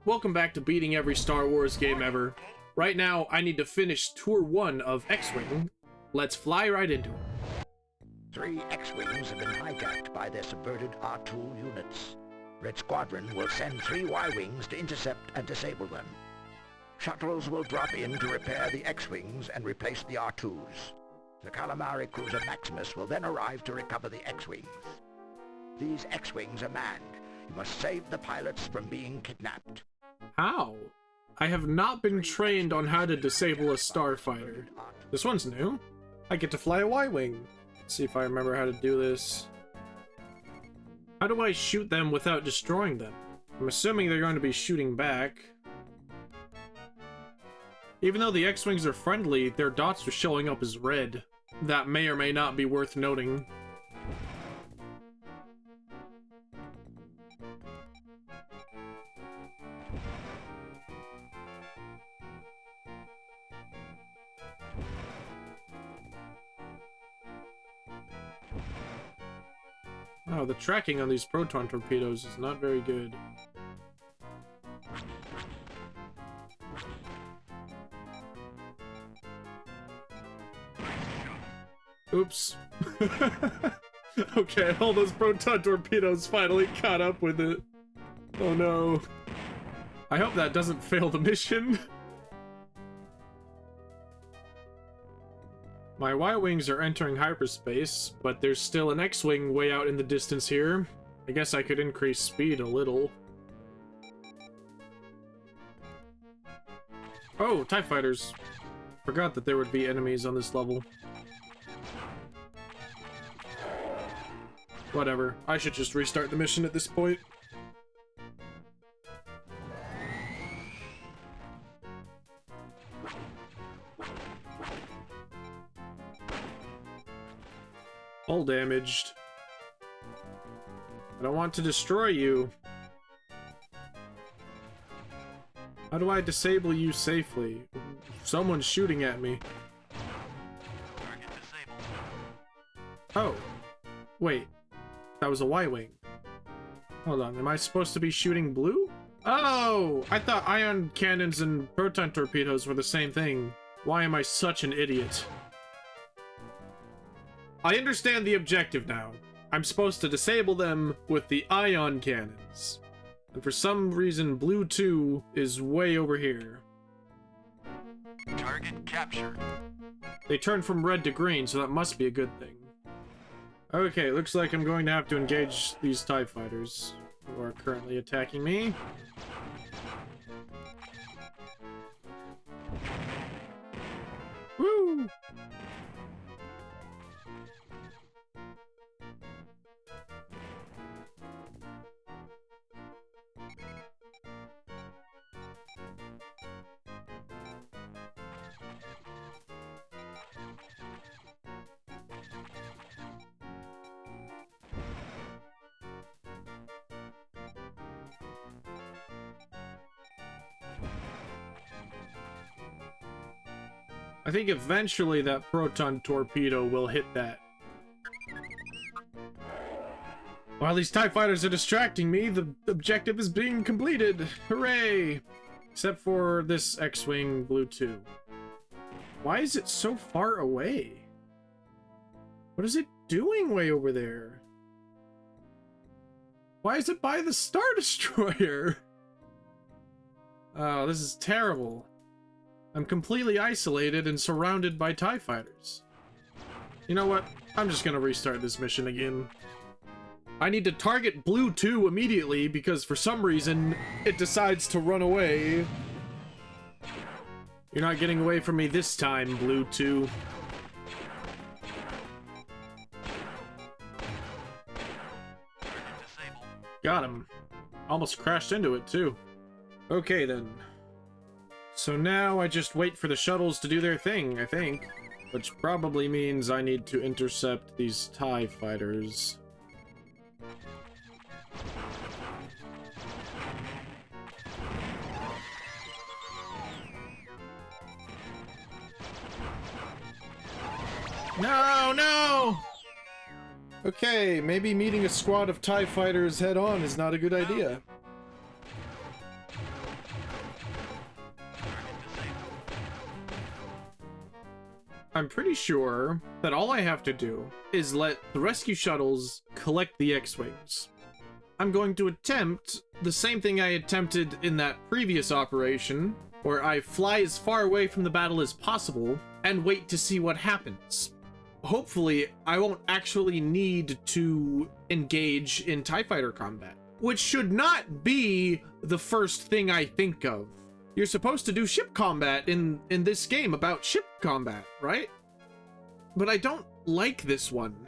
welcome back to beating every Star Wars game ever. Right now, I need to finish Tour 1 of X-Wing. Let's fly right into it. 3 X-Wings have been hijacked by their subverted R2 units. Red Squadron will send 3 Y-Wings to intercept and disable them. Shuttles will drop in to repair the X-Wings and replace the R2s. The Calamari cruiser Maximus will then arrive to recover the X-Wings. These X-Wings are manned. You must save the pilots from being kidnapped. How? I have not been trained on how to disable a starfighter. This one's new. I get to fly a Y-Wing. Let's see if I remember how to do this. How do I shoot them without destroying them? I'm assuming they're going to be shooting back. Even though the X-Wings are friendly, their dots are showing up as red. That may or may not be worth noting. Oh, the tracking on these proton torpedoes is not very good. Oops. Okay, all those proton torpedoes finally caught up with it. Oh no. I hope that doesn't fail the mission. My Y-Wings are entering hyperspace, but there's still an X-Wing way out in the distance here. I guess I could increase speed a little. Oh, TIE fighters. Forgot that there would be enemies on this level. Whatever. I should just restart the mission at this point. All damaged. I don't want to destroy you. How do I disable you safely? Someone's shooting at me. Target disabled. Oh. Wait. That was a Y-Wing. Hold on, am I supposed to be shooting blue? Oh! I thought ion cannons and proton torpedoes were the same thing. Why am I such an idiot? I understand the objective now. I'm supposed to disable them with the ion cannons. And for some reason, blue 2 is way over here. Target captured. They turned from red to green, so that must be a good thing. Okay, looks like I'm going to have to engage these TIE fighters who are currently attacking me. Woo! I think eventually that proton torpedo will hit that. While these TIE fighters are distracting me, the objective is being completed. Hooray! Except for this X-Wing Blue 2. Why is it so far away? What is it doing way over there? Why is it by the Star Destroyer? Oh, this is terrible. I'm completely isolated and surrounded by TIE fighters. You know what? I'm just gonna restart this mission again. I need to target Blue 2 immediately because for some reason it decides to run away. You're not getting away from me this time, Blue 2. Got him. Almost crashed into it too. Okay then. So now I just wait for the shuttles to do their thing, I think. Which probably means I need to intercept these TIE fighters. No, no! Okay, maybe meeting a squad of TIE fighters head-on is not a good idea. I'm pretty sure that all I have to do is let the rescue shuttles collect the X-Wings. I'm going to attempt the same thing I attempted in that previous operation, where I fly as far away from the battle as possible and wait to see what happens. Hopefully, I won't actually need to engage in TIE fighter combat, which should not be the first thing I think of. You're supposed to do ship combat in this game about ship combat, right? But I don't like this one.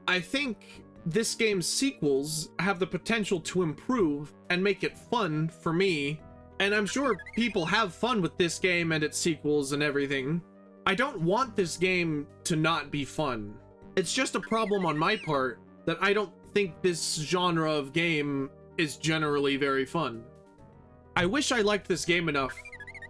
I think this game's sequels have the potential to improve and make it fun for me, and I'm sure people have fun with this game and its sequels and everything. I don't want this game to not be fun. It's just a problem on my part that I don't think this genre of game is generally very fun. I wish I liked this game enough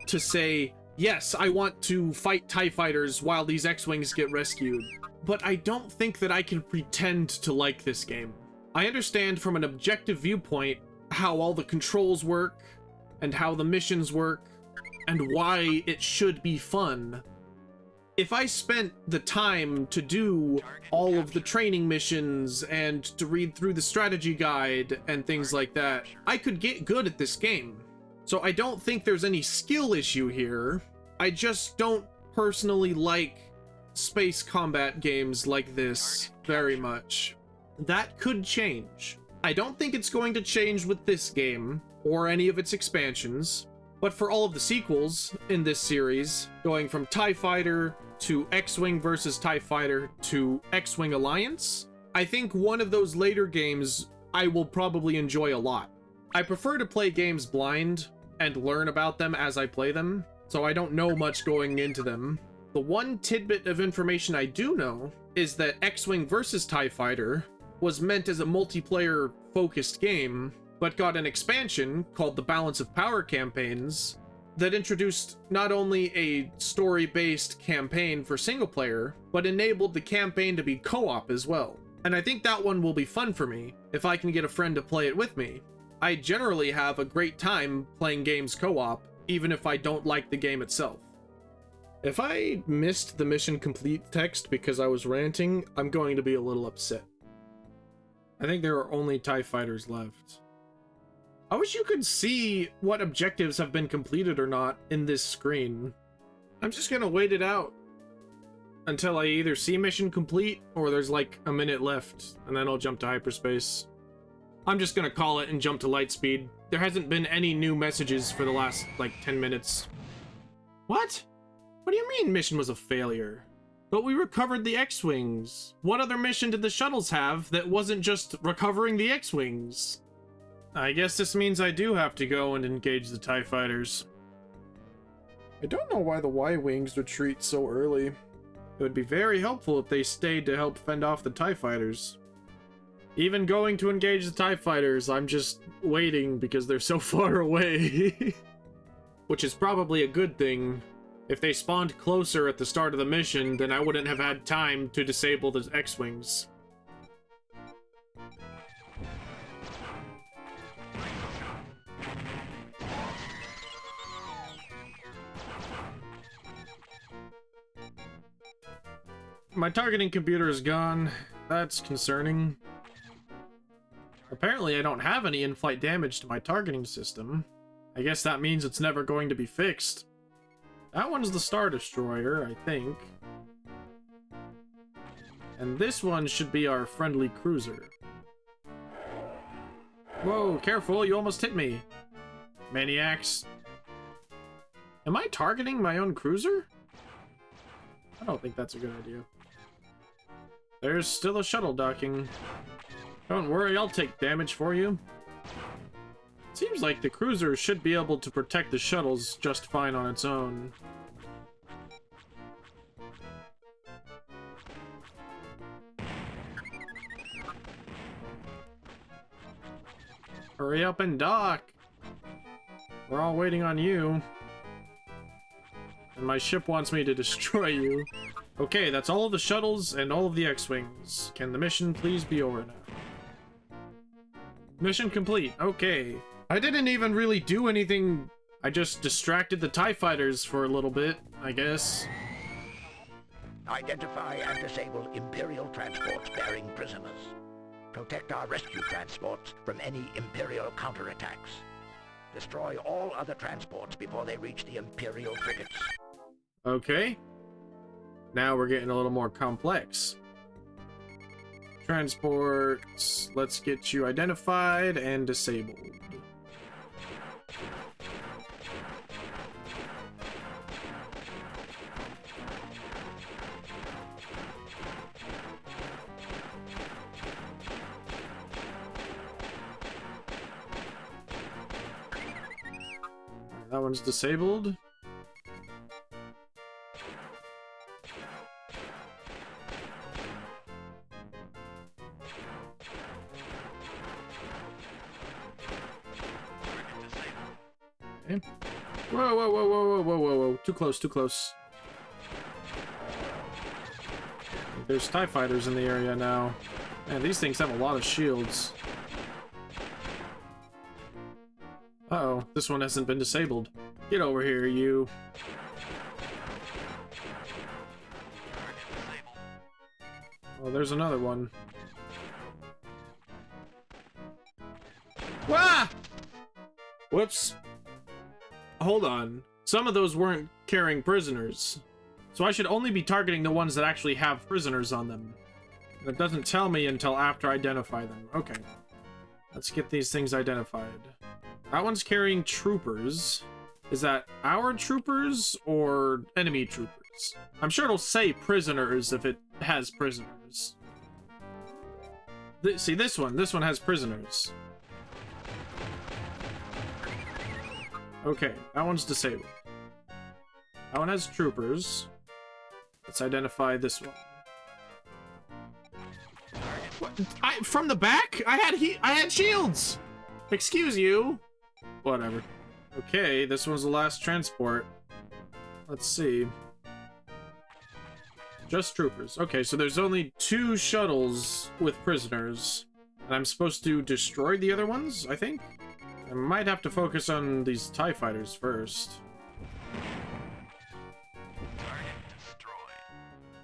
to say, yes, I want to fight TIE fighters while these X-Wings get rescued, but I don't think that I can pretend to like this game. I understand from an objective viewpoint how all the controls work, and how the missions work, and why it should be fun. If I spent the time to do all of the training missions and to read through the strategy guide and things like that, I could get good at this game. So I don't think there's any skill issue here. I just don't personally like space combat games like this very much. That could change. I don't think it's going to change with this game or any of its expansions, but for all of the sequels in this series, going from TIE Fighter to X-Wing versus TIE Fighter to X-Wing Alliance, I think one of those later games I will probably enjoy a lot. I prefer to play games blind and learn about them as I play them, so I don't know much going into them. The one tidbit of information I do know is that X-Wing vs. TIE Fighter was meant as a multiplayer-focused game, but got an expansion called the Balance of Power campaigns that introduced not only a story-based campaign for single-player, but enabled the campaign to be co-op as well. And I think that one will be fun for me, if I can get a friend to play it with me. I generally have a great time playing games co-op, even if I don't like the game itself. If I missed the mission complete text because I was ranting, I'm going to be a little upset. I think there are only TIE fighters left. I wish you could see what objectives have been completed or not in this screen. I'm just gonna wait it out until I either see mission complete or there's like a minute left, and then I'll jump to hyperspace. I'm just gonna call it and jump to light speed. There hasn't been any new messages for the last, like, 10 minutes. What? What do you mean mission was a failure? But we recovered the X-Wings. What other mission did the shuttles have that wasn't just recovering the X-Wings? I guess this means I do have to go and engage the TIE fighters. I don't know why the Y-Wings retreat so early. It would be very helpful if they stayed to help fend off the TIE fighters. Even going to engage the TIE fighters, I'm just waiting because they're so far away. Which is probably a good thing. If they spawned closer at the start of the mission, then I wouldn't have had time to disable the X-Wings. My targeting computer is gone. That's concerning. Apparently I don't have any in-flight damage to my targeting system. I guess that means it's never going to be fixed. That one's the Star Destroyer, I think. And this one should be our friendly cruiser. Whoa, careful, you almost hit me. Maniacs. Am I targeting my own cruiser? I don't think that's a good idea. There's still a shuttle docking. Don't worry, I'll take damage for you. Seems like the cruiser should be able to protect the shuttles just fine on its own. Hurry up and dock! We're all waiting on you. And my ship wants me to destroy you. Okay, that's all of the shuttles and all of the X-Wings. Can the mission please be over now? Mission complete. Okay. I didn't even really do anything. I just distracted the TIE fighters for a little bit, I guess. Identify and disable Imperial transports bearing prisoners. Protect our rescue transports from any Imperial counterattacks. Destroy all other transports before they reach the Imperial frigates. Okay. Now we're getting a little more complex. Transports. Let's get you identified and disabled. That one's disabled. Okay. Whoa, whoa, whoa, whoa, whoa, whoa, whoa, whoa. Too close, too close. There's TIE fighters in the area now. Man, these things have a lot of shields. Uh-oh, this one hasn't been disabled. Get over here, you. Oh, there's another one. Wah! Whoops. Hold on. Some of those weren't carrying prisoners. So I should only be targeting the ones that actually have prisoners on them. That doesn't tell me until after I identify them. Okay. Let's get these things identified. That one's carrying troopers. Is that our troopers or enemy troopers? I'm sure it'll say prisoners if it has prisoners. See, this one has prisoners. Okay, that one's disabled. That one has troopers. Let's identify this one. What? From the back? I had shields! Excuse you. Whatever. Okay, this one's the last transport. Let's see. Just troopers. Okay, so there's only 2 shuttles with prisoners. And I'm supposed to destroy the other ones, I think? I might have to focus on these TIE fighters first.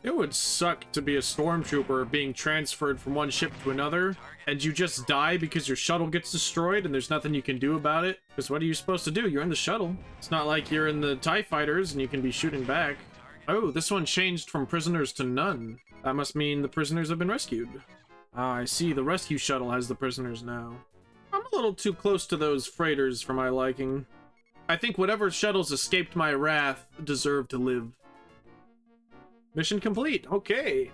It would suck to be a stormtrooper being transferred from one ship to another, and you just die because your shuttle gets destroyed and there's nothing you can do about it. Because what are you supposed to do? You're in the shuttle. It's not like you're in the TIE fighters and you can be shooting back. Oh, this one changed from prisoners to none. That must mean the prisoners have been rescued. Ah, I see. The rescue shuttle has the prisoners now. I'm a little too close to those freighters for my liking. I think whatever shuttles escaped my wrath deserve to live. Mission complete. Okay.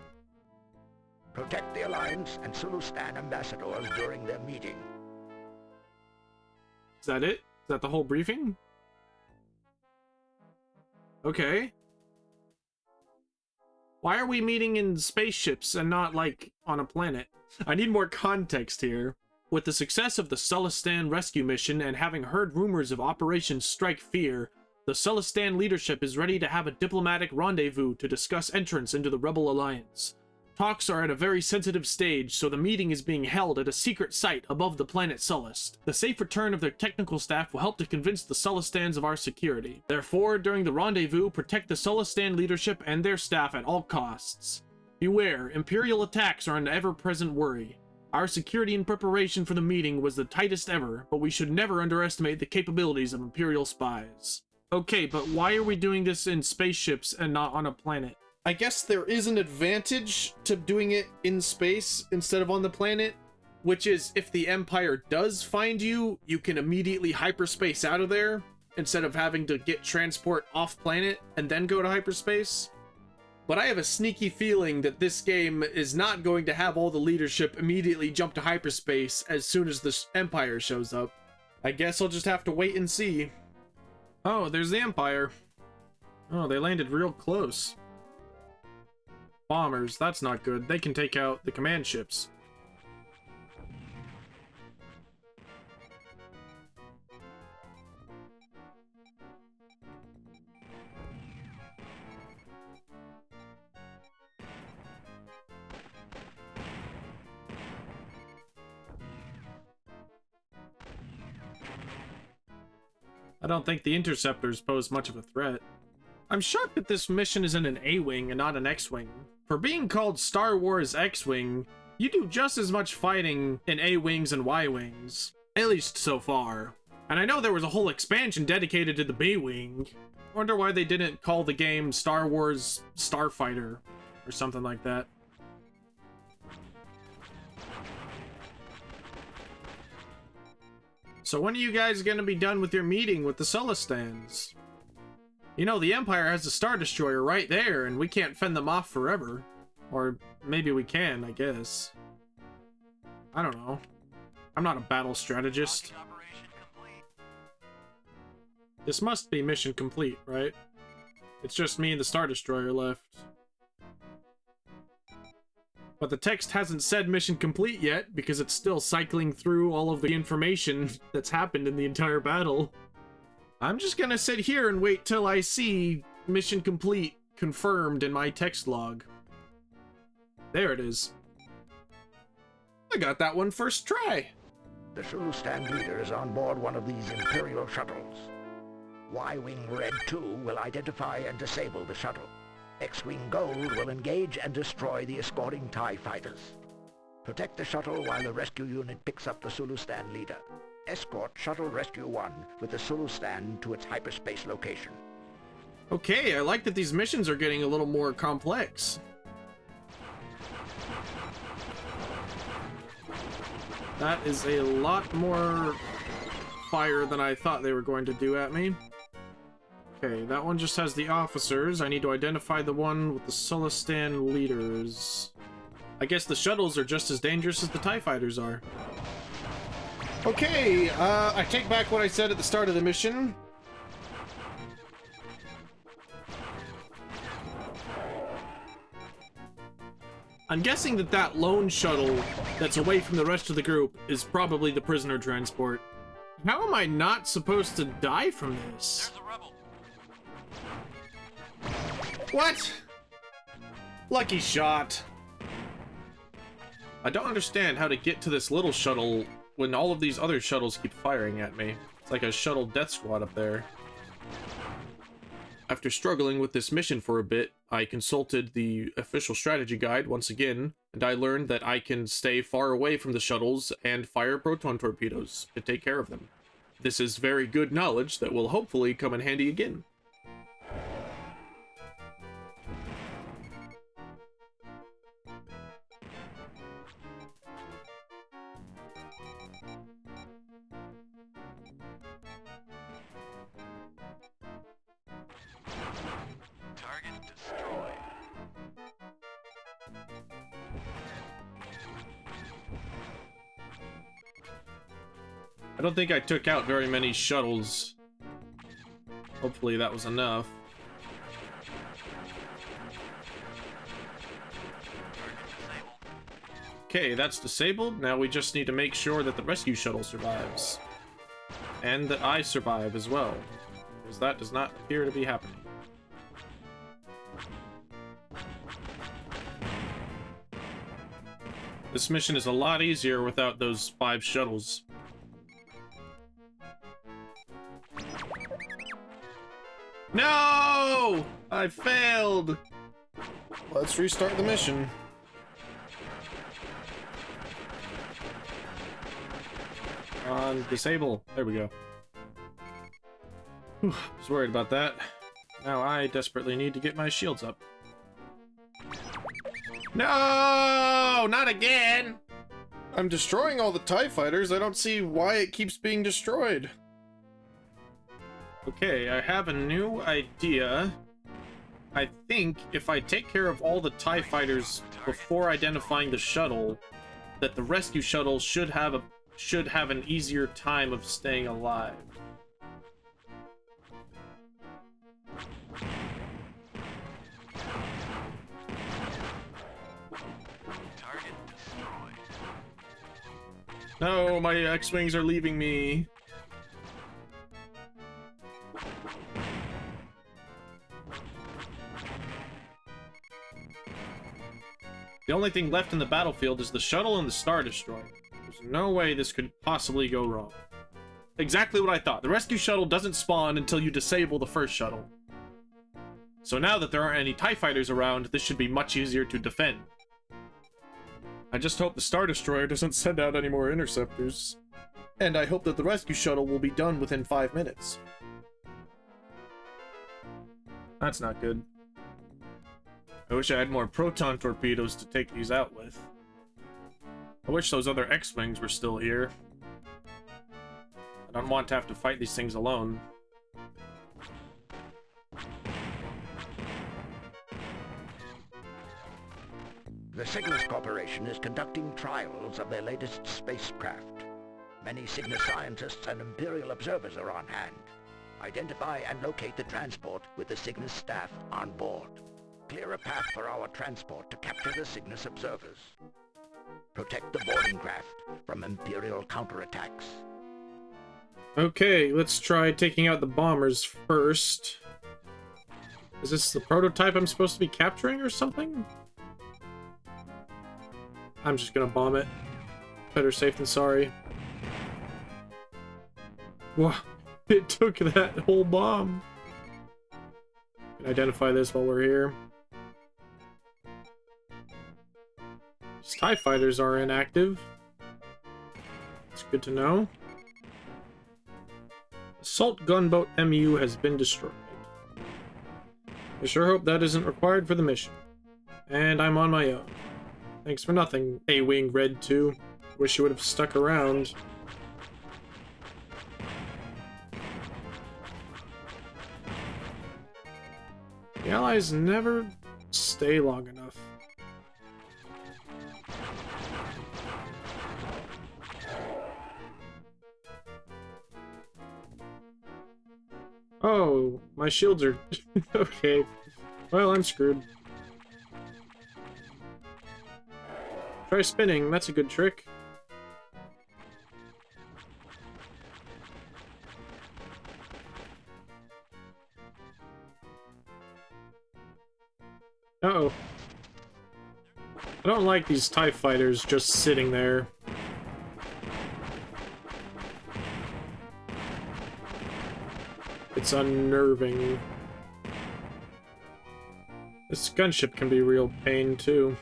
Protect the Alliance and Sullustan ambassadors during their meeting. Is that it? Is that the whole briefing? Okay. Why are we meeting in spaceships and not, like, on a planet? I need more context here. With the success of the Sullustan rescue mission and having heard rumors of Operation Strike Fear, the Sullustan leadership is ready to have a diplomatic rendezvous to discuss entrance into the Rebel Alliance. Talks are at a very sensitive stage, so the meeting is being held at a secret site above the planet Sullust. The safe return of their technical staff will help to convince the Sullustans of our security. Therefore, during the rendezvous, protect the Sullustan leadership and their staff at all costs. Beware, Imperial attacks are an ever-present worry. Our security in preparation for the meeting was the tightest ever, but we should never underestimate the capabilities of Imperial spies. Okay, but why are we doing this in spaceships and not on a planet? I guess there is an advantage to doing it in space instead of on the planet, which is if the Empire does find you, you can immediately hyperspace out of there instead of having to get transport off planet and then go to hyperspace. But I have a sneaky feeling that this game is not going to have all the leadership immediately jump to hyperspace as soon as the Empire shows up. I guess I'll just have to wait and see. Oh, there's the Empire. Oh, they landed real close. Bombers, that's not good. They can take out the command ships. I don't think the interceptors pose much of a threat. I'm shocked that this mission is in an A-Wing and not an X-Wing. For being called Star Wars X-Wing, you do just as much fighting in A-Wings and Y-Wings. At least so far. And I know there was a whole expansion dedicated to the B-Wing. Wonder why they didn't call the game Star Wars Starfighter or something like that. So when are you guys gonna be done with your meeting with the Sullustans? You know, the Empire has a Star Destroyer right there, and we can't fend them off forever. Or maybe we can, I guess. I don't know. I'm not a battle strategist. This must be mission complete, right? It's just me and the Star Destroyer left. But the text hasn't said mission complete yet, because it's still cycling through all of the information that's happened in the entire battle. I'm just gonna sit here and wait till I see mission complete confirmed in my text log. There it is. I got that one first try. The Sullustan leader is on board one of these Imperial shuttles. Y-Wing Red 2 will identify and disable the shuttle. X-Wing Gold will engage and destroy the escorting TIE fighters. Protect the shuttle while the rescue unit picks up the Sullustan leader. Escort Shuttle Rescue 1 with the Sullustan to its hyperspace location. Okay, I like that these missions are getting a little more complex. That is a lot more fire than I thought they were going to do at me. Okay, that one just has the officers. I need to identify the one with the Sullustan leaders. I guess the shuttles are just as dangerous as the TIE fighters are. Okay, I take back what I said at the start of the mission. I'm guessing that that lone shuttle that's away from the rest of the group is probably the prisoner transport. How am I not supposed to die from this? There's a rebel. What? Lucky shot. I don't understand how to get to this little shuttle when all of these other shuttles keep firing at me. It's like a shuttle death squad up there. After struggling with this mission for a bit, I consulted the official strategy guide once again, and I learned that I can stay far away from the shuttles and fire proton torpedoes to take care of them. This is very good knowledge that will hopefully come in handy again. Target destroyed. I don't think I took out very many shuttles. Hopefully that was enough. Okay, that's disabled. Now we just need to make sure that the rescue shuttle survives. And that I survive as well. Because that does not appear to be happening. This mission is a lot easier without those 5 shuttles. No! I failed! Let's restart the mission. Disable. There we go. Whew, I was worried about that. Now I desperately need to get my shields up. No! Not again! I'm destroying all the TIE fighters. I don't see why it keeps being destroyed. Okay, I have a new idea. I think if I take care of all the TIE fighters before identifying the shuttle, that the rescue shuttle should have an easier time of staying alive. Target destroyed. No, my X-Wings are leaving me. The only thing left in the battlefield is the shuttle and the Star Destroyer. There's no way this could possibly go wrong. Exactly what I thought. The rescue shuttle doesn't spawn until you disable the first shuttle. So now that there aren't any TIE fighters around, this should be much easier to defend. I just hope the Star Destroyer doesn't send out any more interceptors. And I hope that the rescue shuttle will be done within 5 minutes. That's not good. I wish I had more proton torpedoes to take these out with. I wish those other X-Wings were still here. I don't want to have to fight these things alone. The Cygnus Corporation is conducting trials of their latest spacecraft. Many Cygnus scientists and Imperial observers are on hand. Identify and locate the transport with the Cygnus staff on board. Clear a path for our transport to capture the Cygnus observers. Protect the boarding craft from Imperial counterattacks. Okay, let's try taking out the bombers first. Is this the prototype I'm supposed to be capturing or something? I'm just gonna bomb it. Better safe than sorry. Wow, it took that whole bomb. Can identify this while we're here. These TIE fighters are inactive. It's good to know. Assault gunboat MU has been destroyed. I sure hope that isn't required for the mission. And I'm on my own. Thanks for nothing, A-Wing Red 2. Wish you would have stuck around. The Allies never stay long enough. Oh, my shields are... okay. Well, I'm screwed. Try spinning, that's a good trick. Uh-oh. I don't like these TIE fighters just sitting there. It's unnerving. This gunship can be a real pain, too.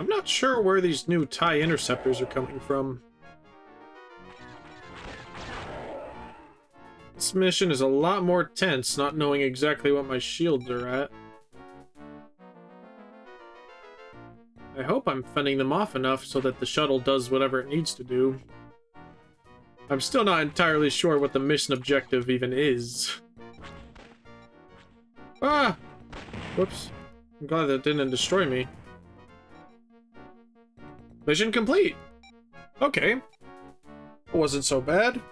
I'm not sure where these new TIE interceptors are coming from. This mission is a lot more tense, not knowing exactly what my shields are at. I hope I'm fending them off enough so that the shuttle does whatever it needs to do. I'm still not entirely sure what the mission objective even is. Ah! Whoops. I'm glad that didn't destroy me. Mission complete! Okay. It wasn't so bad.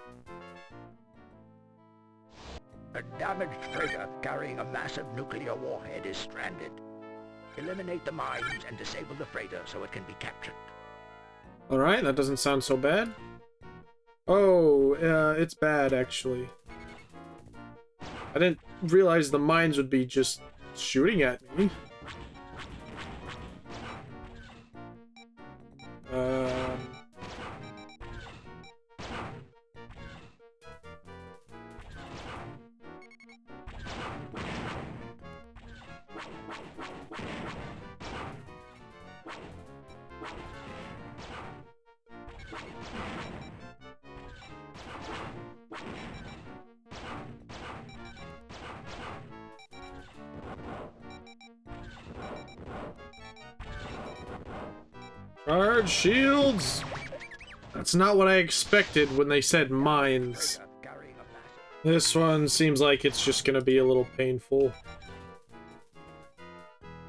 A damaged freighter carrying a massive nuclear warhead is stranded. Eliminate the mines and disable the freighter so it can be captured. Alright, that doesn't sound so bad. Oh, it's bad, actually. I didn't realize the mines would be just shooting at me. Charge shields! That's not what I expected when they said mines. This one seems like it's just gonna be a little painful.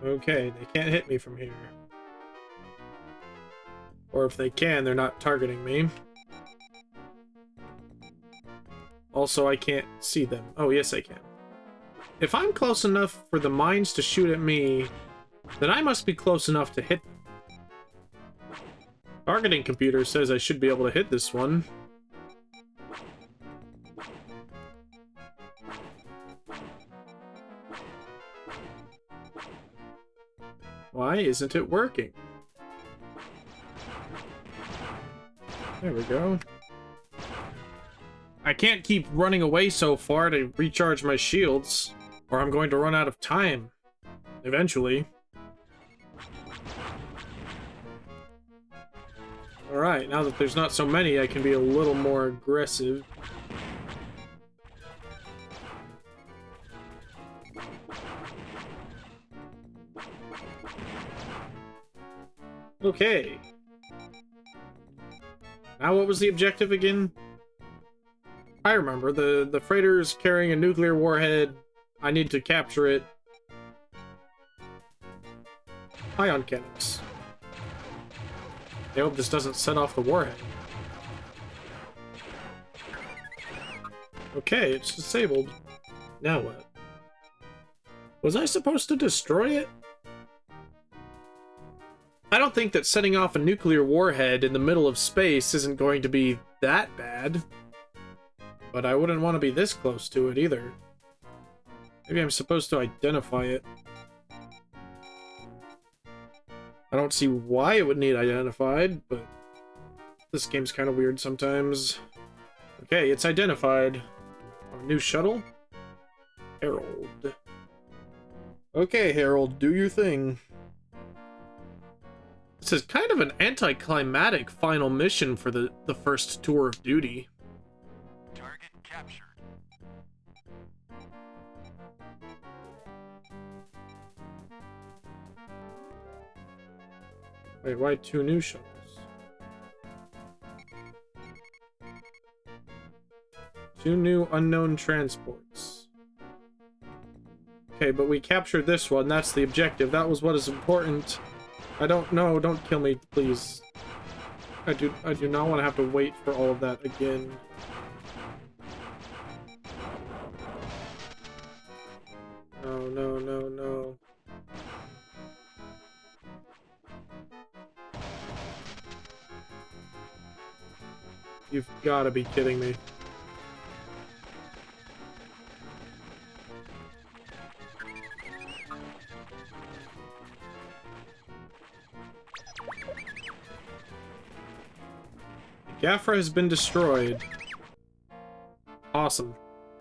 Okay, they can't hit me from here. Or if they can, they're not targeting me. Also, I can't see them. Oh, yes, I can. If I'm close enough for the mines to shoot at me, then I must be close enough to hit them. Targeting computer says I should be able to hit this one. Why isn't it working? There we go. I can't keep running away so far to recharge my shields, or I'm going to run out of time. Eventually. Alright, now that there's not so many, I can be a little more aggressive. Okay. Now what was the objective again? I remember, the freighter's carrying a nuclear warhead. I need to capture it. Ion cannons. I hope this doesn't set off the warhead. Okay, it's disabled. Now what? Was I supposed to destroy it? I don't think that setting off a nuclear warhead in the middle of space isn't going to be that bad. But I wouldn't want to be this close to it either. Maybe I'm supposed to identify it. I don't see why it would need identified, but this game's kind of weird sometimes. Okay, it's identified. Our new shuttle? Herald. Okay, Herald, do your thing. This is kind of an anticlimactic final mission for the first tour of duty. Target captured. Wait, why 2 new shuttles? Two new unknown transports. Okay, but we captured this one. That's the objective. That was what is important. I don't know. Don't kill me, please. I do not want to have to wait for all of that again. No, no, no, no. You've got to be kidding me. Gafra has been destroyed. Awesome.